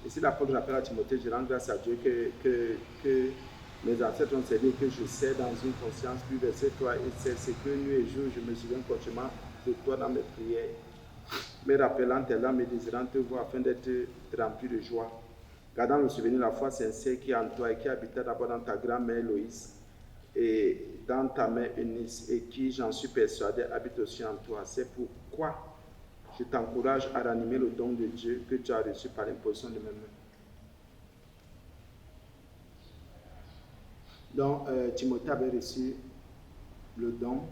Et si l'apôtre rappelle à Timothée, je rends grâce à Dieu que mes ancêtres ont servi, que je sais dans une conscience, puis verset 3 et 16, c'est que nuit et jour, je me souviens continuellement de toi dans mes prières, me rappelant tes larmes et désirant te voir afin d'être rempli de joie. Gardant le souvenir de la foi sincère qui est en toi et qui habitait d'abord dans ta grand-mère Loïs et dans ta mère Eunice et qui, j'en suis persuadé, habite aussi en toi. C'est pourquoi je t'encourage à ranimer le don de Dieu que tu as reçu par l'imposition de mes mains. Donc, Timothée avait reçu le don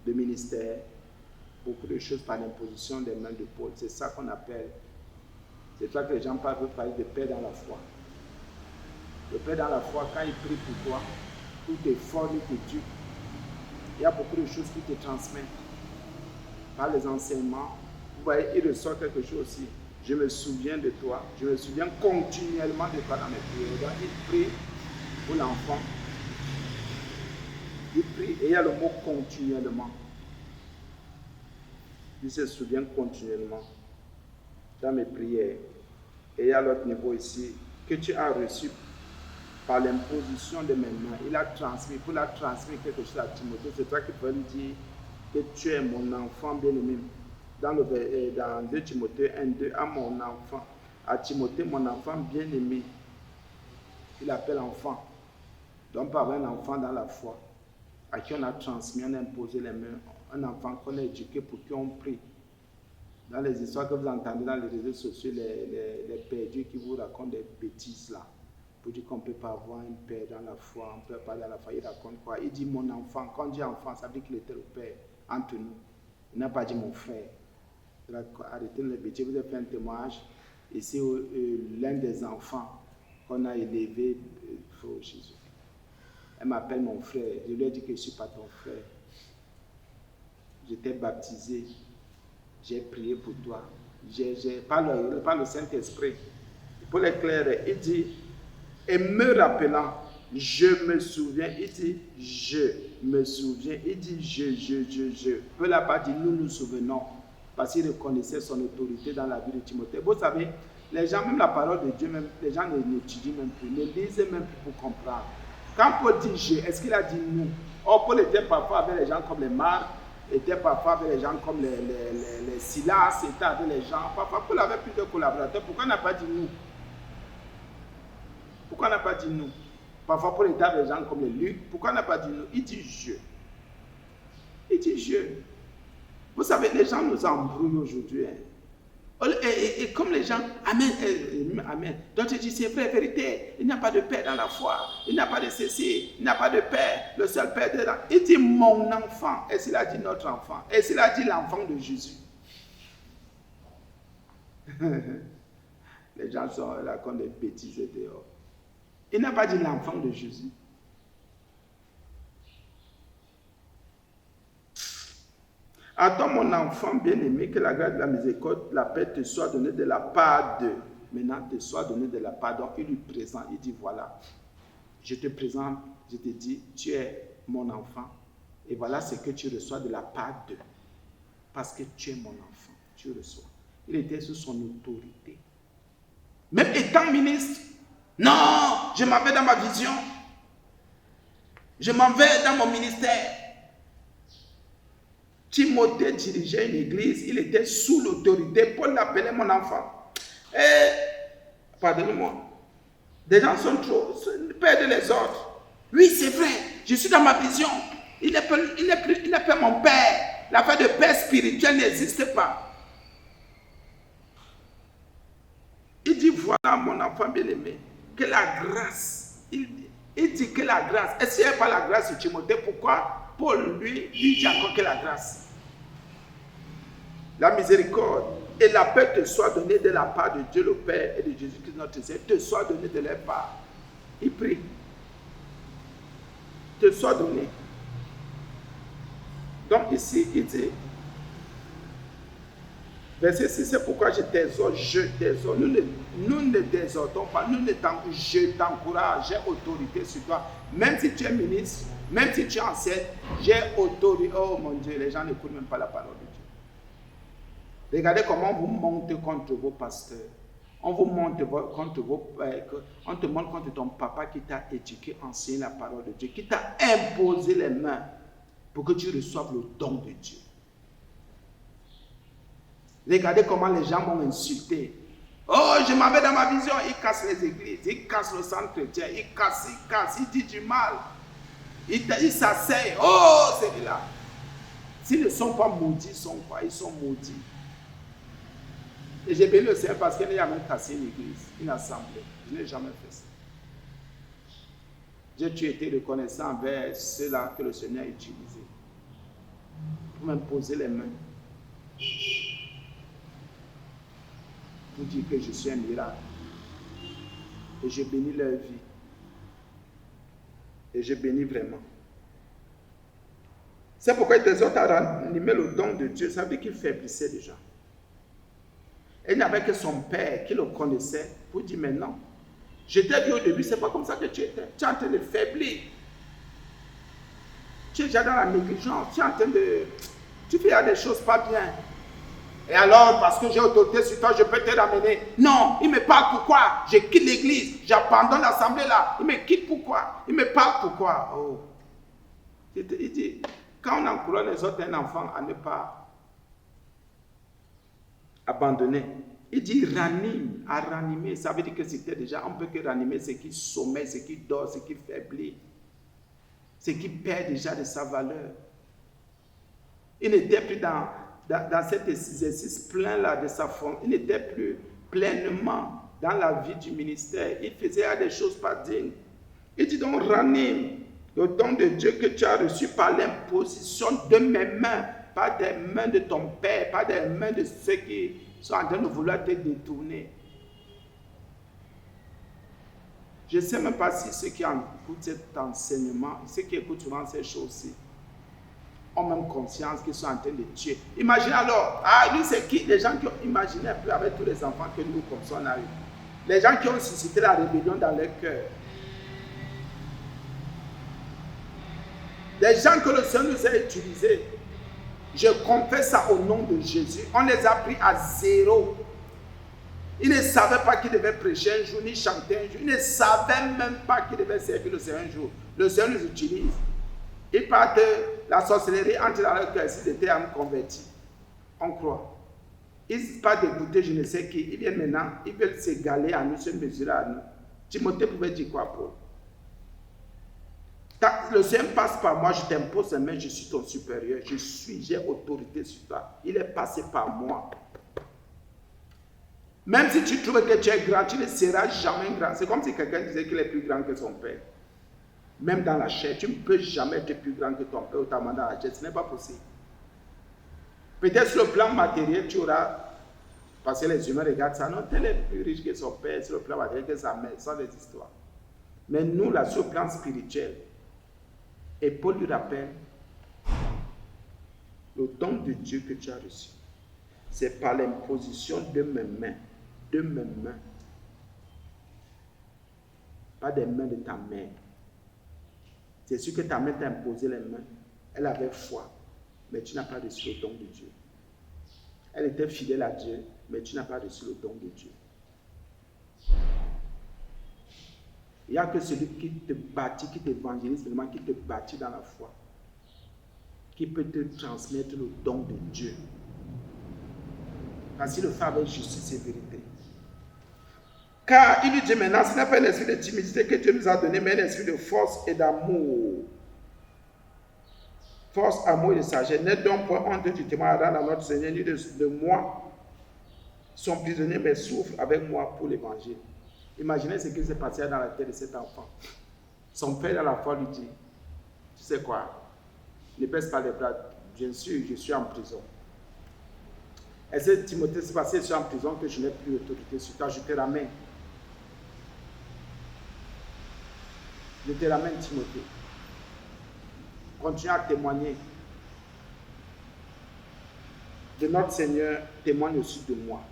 de ministère, beaucoup de choses par l'imposition des mains de Paul. C'est ça qu'on appelle, c'est ça que les gens peuvent parler de paix dans la foi. Le paix dans la foi, quand il prie pour toi, tout est fort, tout est dur. Il y a beaucoup de choses qui te transmettent par les enseignements. Vous voyez, il ressort quelque chose aussi. Je me souviens de toi, je me souviens continuellement de toi dans mes prières. Donc, il prie pour l'enfant. Il prie et il y a le mot continuellement. Il se souvient continuellement dans mes prières. Et il y a l'autre niveau ici que tu as reçu par l'imposition de mes mains. Il a transmis, pour la transmettre quelque chose à Timothée. C'est toi qui peux lui dire que tu es mon enfant bien-aimé. Dans 2 Timothée 1:2, à mon enfant, à Timothée, mon enfant bien-aimé. Il appelle enfant. Donc, par un enfant dans la foi, à qui on a transmis, on a imposé les mains, un enfant qu'on a éduqué pour qui on prie. Dans les histoires que vous entendez dans les réseaux sociaux, les perdus qui vous racontent des bêtises là, pour dire qu'on ne peut pas avoir un père dans la foi, on ne peut pas dans la foi, il raconte quoi? Il dit mon enfant, quand on dit enfant, ça veut dire qu'il était le père entre nous. Il n'a pas dit mon frère. Arrêtez les bêtises, vous avez fait un témoignage. Ici, l'un des enfants qu'on a élevé, Jésus. Elle m'appelle mon frère. Je lui ai dit que je ne suis pas ton frère. J'étais baptisé. J'ai prié pour toi. Par le Saint-Esprit. Pour l'éclairer, il dit, et me rappelant, je me souviens. Il dit, je me souviens. Il dit, je. Peu là-bas dit, nous nous souvenons. Parce qu'il reconnaissait son autorité dans la vie de Timothée. Vous savez, les gens, même la parole de Dieu, même, les gens n'étudient même plus, ne lisent même plus pour comprendre. Quand Paul dit je, est-ce qu'il a dit nous? Or, Paul était parfois avec les gens comme les Marc, était parfois avec les gens comme les Silas, était avec les gens. Parfois, Paul avait plus de collaborateurs. Pourquoi on n'a pas dit nous? Pourquoi on n'a pas dit nous? Parfois, Paul était avec les gens comme les Luc. Pourquoi on n'a pas dit nous? Il dit je. Il dit je. Vous savez, les gens nous embrouillent aujourd'hui. Hein. Et comme les gens, amen, amen. Donc tu dis, c'est vrai, vérité, il n'y a pas de paix dans la foi, il n'y a pas de ceci, il n'y a pas de paix, le seul père de là. Il dit mon enfant, et s'il a dit notre enfant, et s'il a dit l'enfant de Jésus. Les gens sont là comme des bêtises dehors. Il n'a pas dit l'enfant de Jésus. Attends mon enfant bien-aimé, que la grâce de la miséricorde, la paix te soit donnée de la part de. Maintenant, te soit donnée de la part. Donc, il lui présente, il dit voilà, je te présente, je te dis, tu es mon enfant. Et voilà ce que tu reçois de la part de. Parce que tu es mon enfant, tu reçois. Il était sous son autorité. Même étant ministre, non, je m'en vais dans ma vision. Je m'en vais dans mon ministère. Timothée dirigeait une église, il était sous l'autorité. Paul l'appelait mon enfant. Et, pardonnez-moi, des gens sont trop, perdent les ordres. Oui, c'est vrai, je suis dans ma vision. Il n'est pas mon père. L'affaire de père spirituel n'existe pas. Il dit, voilà mon enfant bien-aimé, que la grâce, il dit que la grâce, est-ce qu'il n'y a pas la grâce sur Timothée? Pourquoi Paul, lui, dit encore que la grâce, la miséricorde et la paix te soient données de la part de Dieu le Père et de Jésus-Christ notre Seigneur, te soient données de leur part. Il prie. Te soient données. Donc ici, il dit, verset 6, c'est pourquoi je t'exhorte, nous ne t'exhortons pas, je t'encourage, j'ai autorité sur toi. Même si tu es ministre, même si tu enseignes, j'ai autorité. Oh mon Dieu, les gens n'écoutent même pas la parole de Dieu. Regardez comment on vous monte contre vos pasteurs. On vous monte contre on te montre contre ton papa qui t'a éduqué, enseigné la parole de Dieu, qui t'a imposé les mains pour que tu reçoives le don de Dieu. Regardez comment les gens m'ont insulté. Oh, je m'en vais dans ma vision. Ils cassent les églises, ils cassent le centre chrétien, ils cassent, ils disent du mal. Ils s'asseyent. Oh, c'est là. S'ils ne sont pas maudits, ils sont quoi? Ils sont maudits. Et j'ai béni le Seigneur parce qu'il n'a jamais cassé une église, une assemblée. Je n'ai jamais fait ça. J'ai été reconnaissant envers ceux-là que le Seigneur a utilisés pour m'imposer les mains. Pour dire que je suis un miracle. Et je bénis leur vie. Et je bénis vraiment. C'est pourquoi il t'exhorte à ranimer le don de Dieu. Ça veut dire qu'il faiblissait déjà. Et il n'y avait que son père qui le connaissait pour dire mais non. Je t'ai dit au début, c'est pas comme ça que tu étais. Tu es en train de faiblir. Tu es déjà dans la négligence. Tu es en train de... Tu fais des choses pas bien. Et alors, parce que j'ai autorité sur toi, je peux te ramener. Non, il me parle pourquoi? Je quitte l'église, j'abandonne l'assemblée là. Il me quitte pourquoi? Il me parle pourquoi? Oh. Il dit, quand on encourage les autres, un enfant à ne pas abandonner, il dit ranime, à ranimer. Ça veut dire que c'était déjà, on ne peut que ranimer ce qui sommeille, ce qui dort, ce qui faiblit, ce qui perd déjà de sa valeur. Il n'était plus dans cet exercice plein-là de sa forme, il n'était plus pleinement dans la vie du ministère. Il faisait des choses pas dignes. Il dit donc, ranime le don de Dieu que tu as reçu par l'imposition de mes mains, pas des mains de ton père, pas des mains de ceux qui sont en train de vouloir te détourner. Je ne sais même pas si ceux qui écoutent cet enseignement, ceux qui écoutent souvent ces choses-ci, ont même conscience qu'ils sont en train de tuer. Imaginez alors, lui c'est qui? Les gens qui ont imaginé un peu avec tous les enfants que nous comme ça on a eu. Les gens qui ont suscité la rébellion dans leur cœur. Les gens que le Seigneur nous a utilisés. Je confesse ça au nom de Jésus. On les a pris à zéro. Ils ne savaient pas qu'ils devaient prêcher un jour, ni chanter un jour. Ils ne savaient même pas qu'ils devaient servir le Seigneur un jour. Le Seigneur nous utilise. Ils partent de la sorcellerie entre dans leur cœur s'ils étaient convertis. On croit. Ils partent d'écouter je ne sais qui. Ils viennent maintenant, ils veulent s'égaler à nous, se mesurer à nous. Timothée pouvait dire quoi, Paul? Le Seigneur passe par moi, je t'impose les mains, je suis ton supérieur. J'ai autorité sur toi. Il est passé par moi. Même si tu trouves que tu es grand, tu ne seras jamais grand. C'est comme si quelqu'un disait qu'il est plus grand que son père. Même dans la chair, tu ne peux jamais être plus grand que ton père ou ta main dans la chair. Ce n'est pas possible. Peut-être sur le plan matériel, tu auras... Parce que les humains regardent ça. Non, tel est plus riche que son père, sur le plan matériel que sa mère, sans des histoires. Mais nous, là, sur le plan spirituel, et Paul lui rappelle le don de Dieu que tu as reçu. C'est par l'imposition de mes mains. De mes mains. Pas des mains de ta mère. C'est sûr que ta mère t'a imposé les mains. Elle avait foi, mais tu n'as pas reçu le don de Dieu. Elle était fidèle à Dieu, mais tu n'as pas reçu le don de Dieu. Il n'y a que celui qui te bâtit, qui t'évangélise, qui te bâtit dans la foi, qui peut te transmettre le don de Dieu. Parce qu'il le fait avec justice et vérité. Car il lui dit maintenant, ce n'est pas un esprit de timidité que Dieu nous a donné, mais un esprit de force et d'amour. Force, amour et de sagesse. N'est donc point honte du témoignage à notre Seigneur, ni de moi, son prisonnier, mais souffre avec moi pour l'évangile. Imaginez ce qui s'est passé dans la tête de cet enfant. Son père dans la foi lui dit, tu sais quoi, ne baisse pas les bras, bien sûr, je suis en prison. Est-ce que Timothée s'est passé, je suis en prison, que je n'ai plus d'autorité sur toi, je te ramène. Je te ramène, Timothée. Continue à témoigner. De notre Seigneur, témoigne aussi de moi.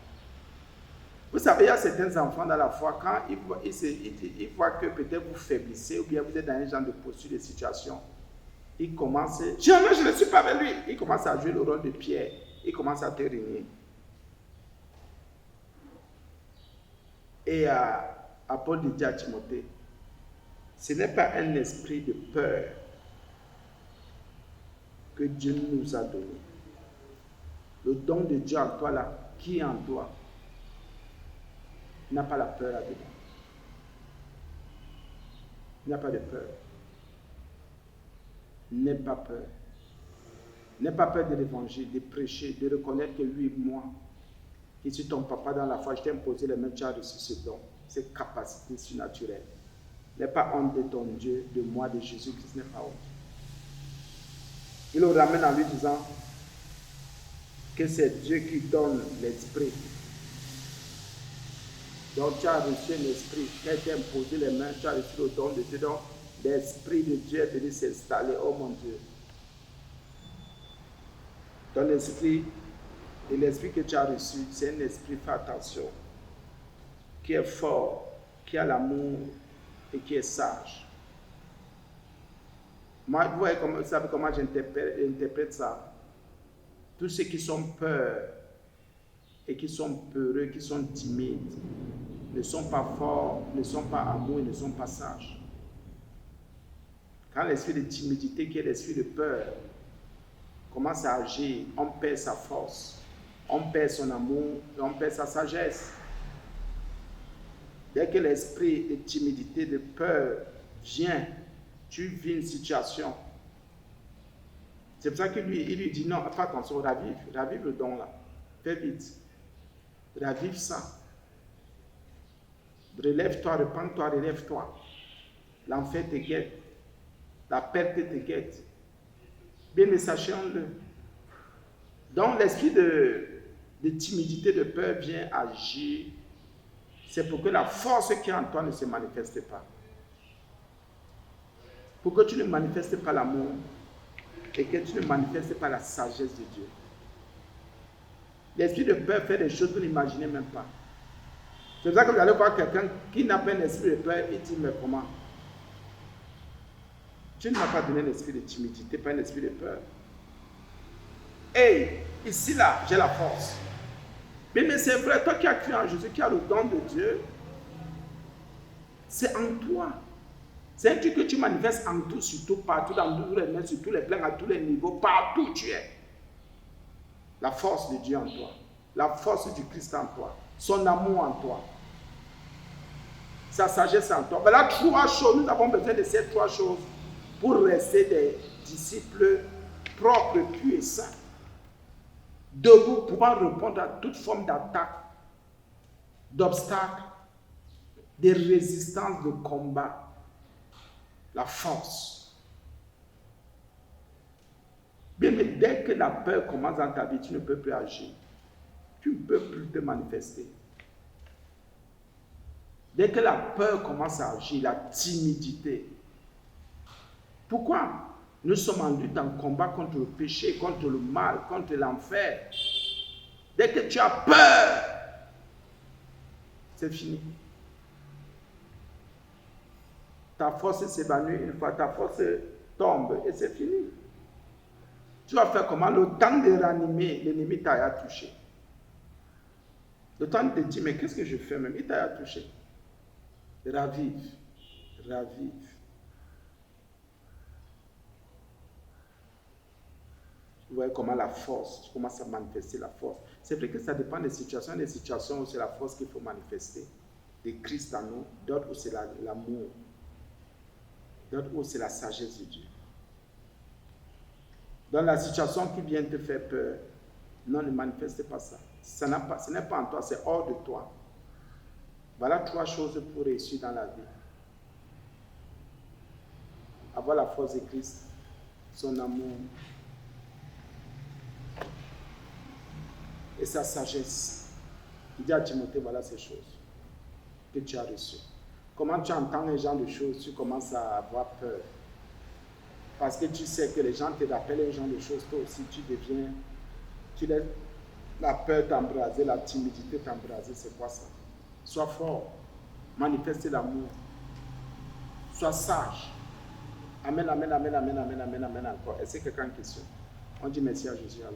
Vous savez, il y a certains enfants dans la foi, quand ils voient que peut-être vous faiblissez ou bien vous êtes dans un genre de posture, de situation, ils commencent, jamais je ne suis pas avec lui. Ils commencent à jouer le rôle de Pierre. Ils commencent à te régner. Et à Paul de dire à Timothée, ce n'est pas un esprit de peur que Dieu nous a donné. Le don de Dieu en toi là, qui est en toi, n'a pas la peur là-dedans. Il n'y a pas de peur. N'aie pas peur. N'aie pas peur de l'évangile, de prêcher, de reconnaître que lui, moi, qui suis ton papa dans la foi, je t'ai imposé les mains, tu as reçu ce don, cette capacité surnaturelle. N'aie pas honte de ton Dieu, de moi, de Jésus-Christ, n'aie pas honte. Il le ramène en lui disant que c'est Dieu qui donne l'esprit. Donc tu as reçu un esprit, qui a été imposé les mains, tu as reçu le don de Dieu. Donc l'esprit de Dieu est venu s'installer. Oh mon Dieu. Ton esprit, et l'esprit que tu as reçu, c'est un esprit, fais attention, qui est fort, qui a l'amour et qui est sage. Moi, vous savez comment j'interprète ça? Tous ceux qui sont peurs et qui sont peureux, qui sont timides, ne sont pas forts, ne sont pas amoureux, ne sont pas sages. Quand l'esprit de timidité, qui est l'esprit de peur, commence à agir, on perd sa force, on perd son amour, et on perd sa sagesse. Dès que l'esprit de timidité, de peur vient, tu vis une situation. C'est pour ça qu'il lui dit non, fais attention, ravive le don là, fais vite, ravive ça. Relève-toi, repends-toi, relève-toi. L'enfer te guette, la perte te guette. Bien, mais sachons-le. Donc l'esprit de timidité, de peur vient agir. C'est pour que la force qui est en toi ne se manifeste pas. Pour que tu ne manifestes pas l'amour et que tu ne manifestes pas la sagesse de Dieu. L'esprit de peur fait des choses que vous n'imaginez même pas. C'est pour ça que vous allez voir quelqu'un qui n'a pas un esprit de peur, il dit mais comment? Tu ne m'as pas donné un esprit de timidité, pas un esprit de peur. Hey, ici là, j'ai la force. Mais c'est vrai, toi qui as cru en Jésus, qui as le don de Dieu, c'est en toi. C'est un truc que tu manifestes en tout, surtout partout, dans tous les mains, sur tous les plans, à tous les niveaux, partout où tu es. La force de Dieu en toi, la force du Christ en toi, son amour en toi, sa sagesse en toi. Voilà 3 choses, nous avons besoin de ces 3 choses pour rester des disciples propres, purs et saints. Debout, pouvant répondre à toute forme d'attaque, d'obstacle, de résistance, de combat. La force. Bien, mais dès que la peur commence dans ta vie, tu ne peux plus agir. Tu ne peux plus te manifester. Dès que la peur commence à agir, la timidité. Pourquoi? Nous sommes en lutte, en combat contre le péché, contre le mal, contre l'enfer. Dès que tu as peur, c'est fini. Ta force s'évanouit une fois, ta force tombe et c'est fini. Tu vas faire comment? Le temps de ranimer, l'ennemi t'a touché. Le temps de dire, mais qu'est-ce que je fais même? Il t'a touché. Ravive, ravive. Vous voyez comment la force, tu commences à manifester la force. C'est vrai que ça dépend des situations où c'est la force qu'il faut manifester. De Christ en nous, d'autres où c'est l'amour. D'autres où c'est la sagesse de Dieu. Dans la situation qui vient te faire peur, non, ne manifeste pas ça. Ce n'est pas en toi, c'est hors de toi. Voilà 3 choses pour réussir dans la vie. Avoir la force de Christ, son amour et sa sagesse. Il dit à Timothée, voilà ces choses que tu as reçues. Comment tu entends les gens de choses, tu commences à avoir peur. Parce que tu sais que les gens te rappellent les gens de choses, toi aussi tu laisses la peur t'embraser, la timidité t'embraser, c'est quoi ça? Sois fort, manifeste l'amour, sois sage. Amen, amen, amen, amen, amen, amen, amen encore. Est-ce que quelqu'un a une question? On dit merci à Jésus alors.